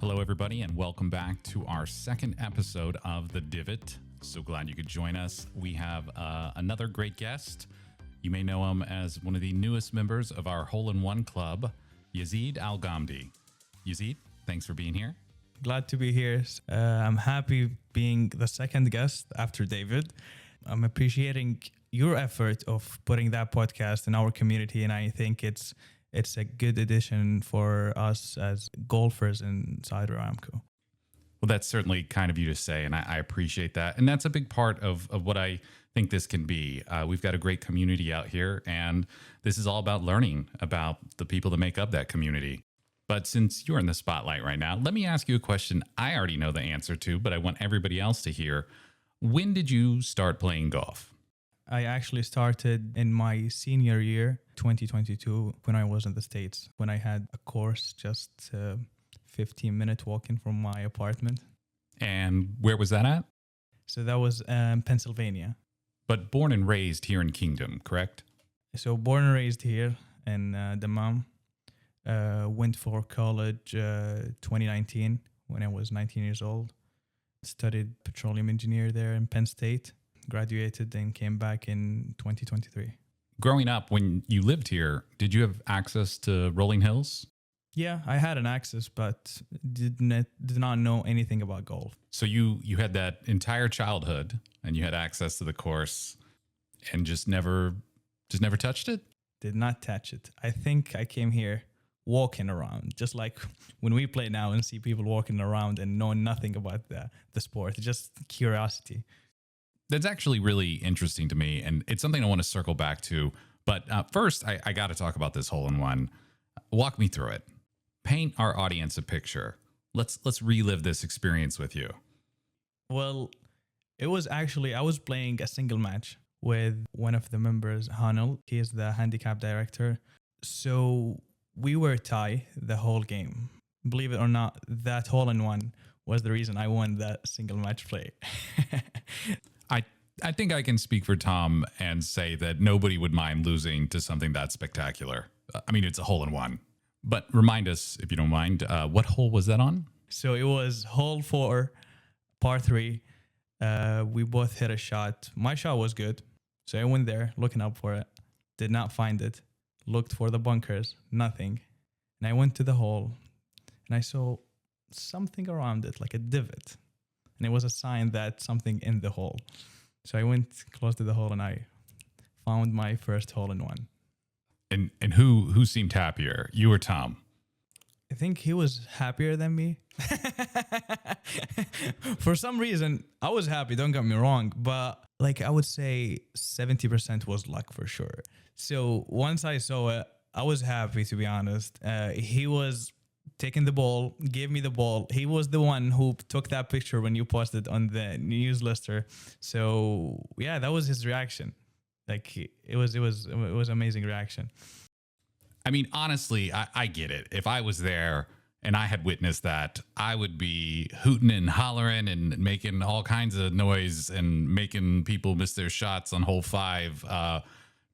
Hello, everybody, and welcome back to our second episode of the Divot. So glad you could join us. We have another great guest. You may know him as one of the newest members of our hole-in-one club, Yazeed Alghamdi. Yazeed, thanks for being here. Glad to be here. I'm happy being the second guest after David. I'm appreciating your effort of putting that podcast in our community, and I think it's a good addition for us as golfers inside Aramco. Well, that's certainly kind of you to say, and I appreciate that. And that's a big part of what I think this can be. We've got a great community out here, and this is all about learning about the people that make up that community. But since you're in the spotlight right now, let me ask you a question I already know the answer to, but I want everybody else to hear. When did you start playing golf? I actually started in my senior year, 2022, when I was in the States, when I had a course just 15-minute walking from my apartment. And where was that at? So that was Pennsylvania. But born and raised here in Kingdom, correct? So born and raised here in Dammam. Went for college 2019 when I was 19 years old. Studied petroleum engineer there in Penn State. Graduated and came back in 2023. Growing up, when you lived here, did you have access to rolling hills? Yeah, I had an access, but did not know anything about golf. So you had that entire childhood, and you had access to the course, and just never touched it? Did not touch it. I think I came here walking around, just like when we play now and see people walking around and know nothing about the sport. Just curiosity. That's actually really interesting to me, and it's something I want to circle back to. But first, I got to talk about this hole-in-one. Walk me through it. Paint our audience a picture. Let's relive this experience with you. Well, it was actually, I was playing a single match with one of the members, Hanel. He is the handicap director. So we were tied the whole game. Believe it or not, that hole-in-one was the reason I won that single match play. I think I can speak for Tom and say that nobody would mind losing to something that spectacular. I mean, it's a hole-in-one. But remind us, if you don't mind, what hole was that on? So it was hole 4, par 3. We both hit a shot. My shot was good. So I went there looking up for it. Did not find it. Looked for the bunkers. Nothing. And I went to the hole and I saw something around it, like a divot. And it was a sign that something in the hole. So I went close to the hole and I found my first hole-in-one. And who seemed happier, you or Tom? I think he was happier than me. For some reason, I was happy, don't get me wrong. But like I would say 70% was luck for sure. So once I saw it, I was happy, to be honest. He was taking the ball, gave me the ball. He was the one who took that picture when you posted on the newsletter. So yeah, that was his reaction. Like it was amazing reaction. I mean, honestly, I get it. If I was there and I had witnessed that, I would be hooting and hollering and making all kinds of noise and making people miss their shots on hole 5.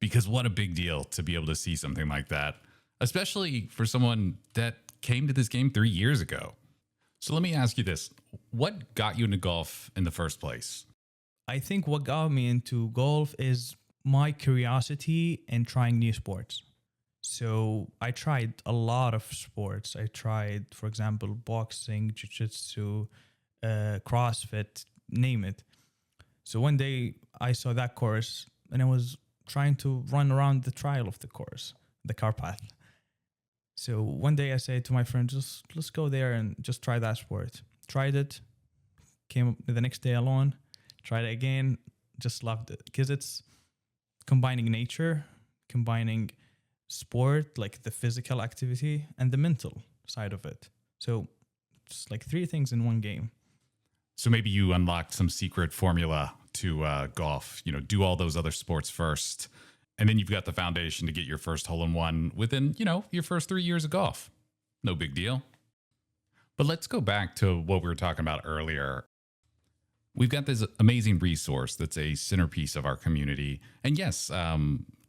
Because what a big deal to be able to see something like that, especially for someone that came to this game 3 years ago. So let me ask you this. What got you into golf in the first place? I think what got me into golf is my curiosity in trying new sports. So I tried a lot of sports. I tried, for example, boxing, jiu-jitsu, CrossFit, name it. So one day I saw that course and I was trying to run around the trial of the course, the car path. So one day I said to my friend, let's go there and just try that sport. Tried it, came the next day alone, tried it again, just loved it. Because it's combining nature, combining sport, like the physical activity, and the mental side of it. So just like 3 things in one game. So maybe you unlocked some secret formula to golf, do all those other sports first. And then you've got the foundation to get your first hole-in-one within, your first 3 years of golf. No big deal. But let's go back to what we were talking about earlier. We've got this amazing resource that's a centerpiece of our community. And yes,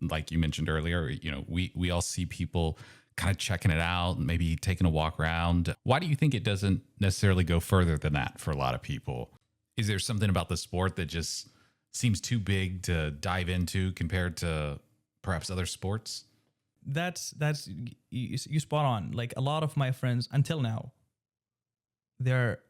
like you mentioned earlier, we all see people kind of checking it out, maybe taking a walk around. Why do you think it doesn't necessarily go further than that for a lot of people? Is there something about the sport that just seems too big to dive into compared to perhaps other sports? That's you spot on. Like a lot of my friends until now, they're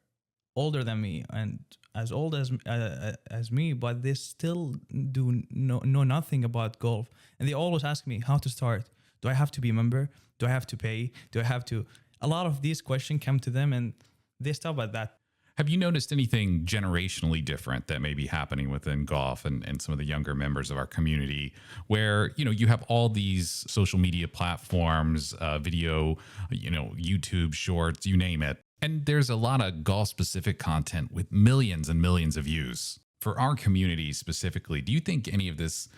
older than me and as old as me, but they still do know nothing about golf, and they always ask me how to start. Do I have to be a member? Do I have to pay? Do I have to? A lot of these questions come to them, and they stop at that. Have you noticed anything generationally different that may be happening within golf and some of the younger members of our community where, you have all these social media platforms, video, YouTube shorts, you name it. And there's a lot of golf specific content with millions and millions of views. For our community specifically, do you think any of this,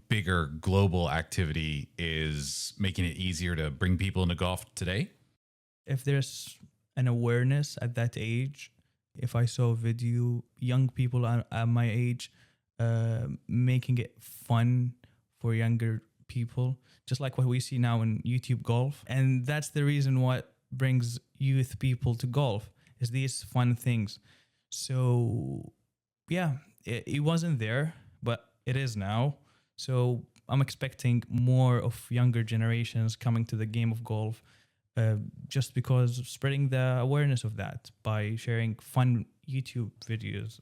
bigger global activity is making it easier to bring people into golf today? If there's an awareness at that age, if I saw a video, young people at my age making it fun for younger people, just like what we see now in YouTube golf. And that's the reason what brings youth people to golf is these fun things. So yeah, it wasn't there, but it is now. So I'm expecting more of younger generations coming to the game of golf, just because of spreading the awareness of that by sharing fun YouTube videos.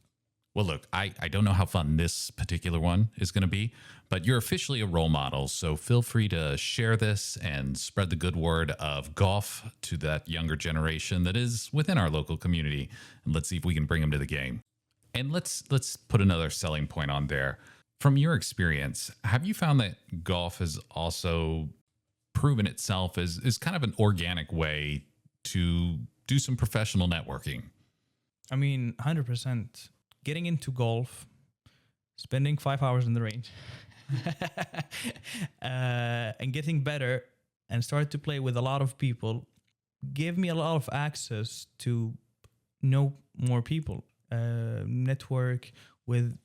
Well, look, I don't know how fun this particular one is going to be, but you're officially a role model. So feel free to share this and spread the good word of golf to that younger generation that is within our local community. And let's see if we can bring them to the game. And let's put another selling point on there. From your experience, have you found that golf has also proven itself as kind of an organic way to do some professional networking? I mean, 100%. Getting into golf, spending 5 hours in the range, and getting better and start to play with a lot of people gave me a lot of access to know more people, network with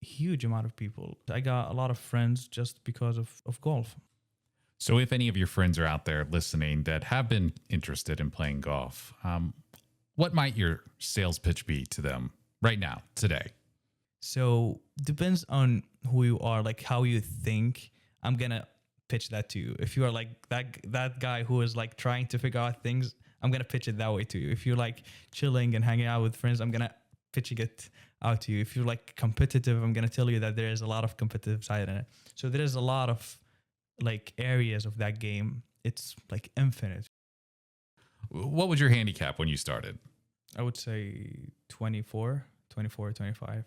huge amount of people. I got a lot of friends just because of golf. So if any of your friends are out there listening that have been interested in playing golf, what might your sales pitch be to them right now, today? So depends on who you are, like how you think. I'm gonna pitch that to you. If you are like that guy who is like trying to figure out things, I'm gonna pitch it that way to you. If you're like chilling and hanging out with friends, I'm gonna pitching it out to you. If you're like competitive, I'm gonna tell you that there is a lot of competitive side in it. So there is a lot of like areas of that game. It's like infinite. What was your handicap when you started? I would say 24, 25.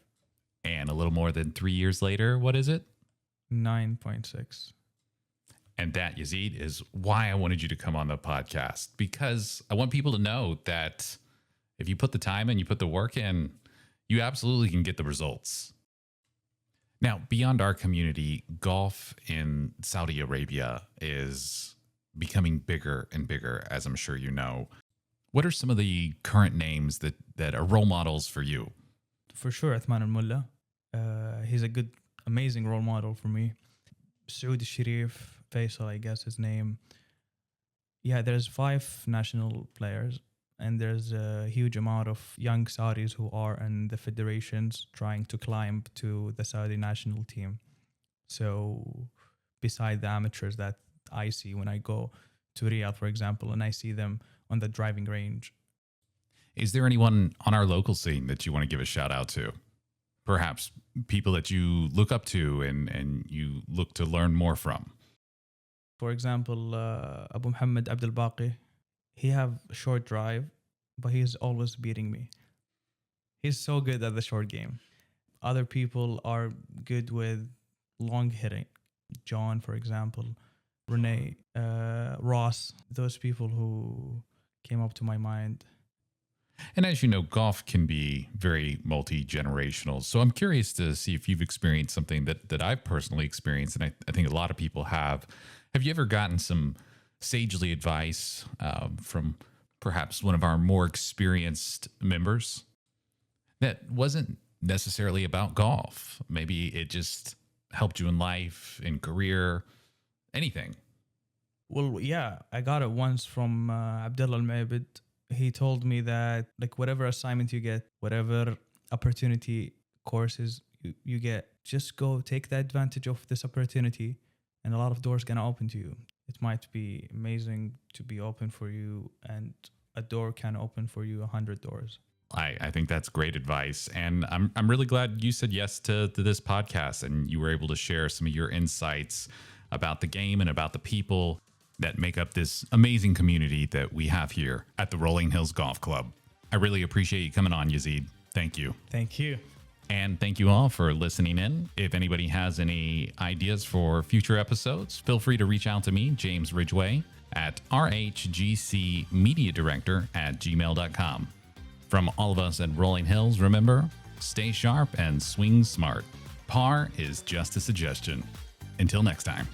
And a little more than 3 years later, what is it? 9.6. And that, Yazeed, is why I wanted you to come on the podcast, because I want people to know that if you put the time in, you put the work in, you absolutely can get the results. Now, beyond our community, golf in Saudi Arabia is becoming bigger and bigger, as I'm sure you know. What are some of the current names that are role models for you? For sure, Athman al-Mulla. He's a good, amazing role model for me. Saud al-Sharif, Faisal, I guess his name. Yeah, there's 5 national players, and there's a huge amount of young Saudis who are in the federations trying to climb to the Saudi national team. So beside the amateurs that I see when I go to Riyadh, for example, and I see them on the driving range. Is there anyone on our local scene that you want to give a shout out to? Perhaps people that you look up to and you look to learn more from? For example, Abu Muhammad Abdul Baqi, he have a short drive, but he's always beating me. He's so good at the short game. Other people are good with long hitting. John, for example, Renee, Ross, those people who came up to my mind. And as you know, golf can be very multi-generational. So I'm curious to see if you've experienced something that I've personally experienced, and I think a lot of people have. Have you ever gotten some sagely advice from perhaps one of our more experienced members that wasn't necessarily about golf? Maybe it just helped you in life, in career, anything. Well, yeah, I got it once from Abdullah Al-Maibid. He told me that like whatever assignment you get, whatever opportunity courses you get, just go take the advantage of this opportunity and a lot of doors gonna open to you. It might be amazing to be open for you, and a door can open for you 100 doors. I think that's great advice. And I'm really glad you said yes to this podcast and you were able to share some of your insights about the game and about the people that make up this amazing community that we have here at the Rolling Hills Golf Club. I really appreciate you coming on, Yazeed. Thank you. Thank you. And thank you all for listening in. If anybody has any ideas for future episodes, feel free to reach out to me, James Ridgway, at rhgcmediadirector@gmail.com. From all of us at Rolling Hills, remember, stay sharp and swing smart. Par is just a suggestion. Until next time.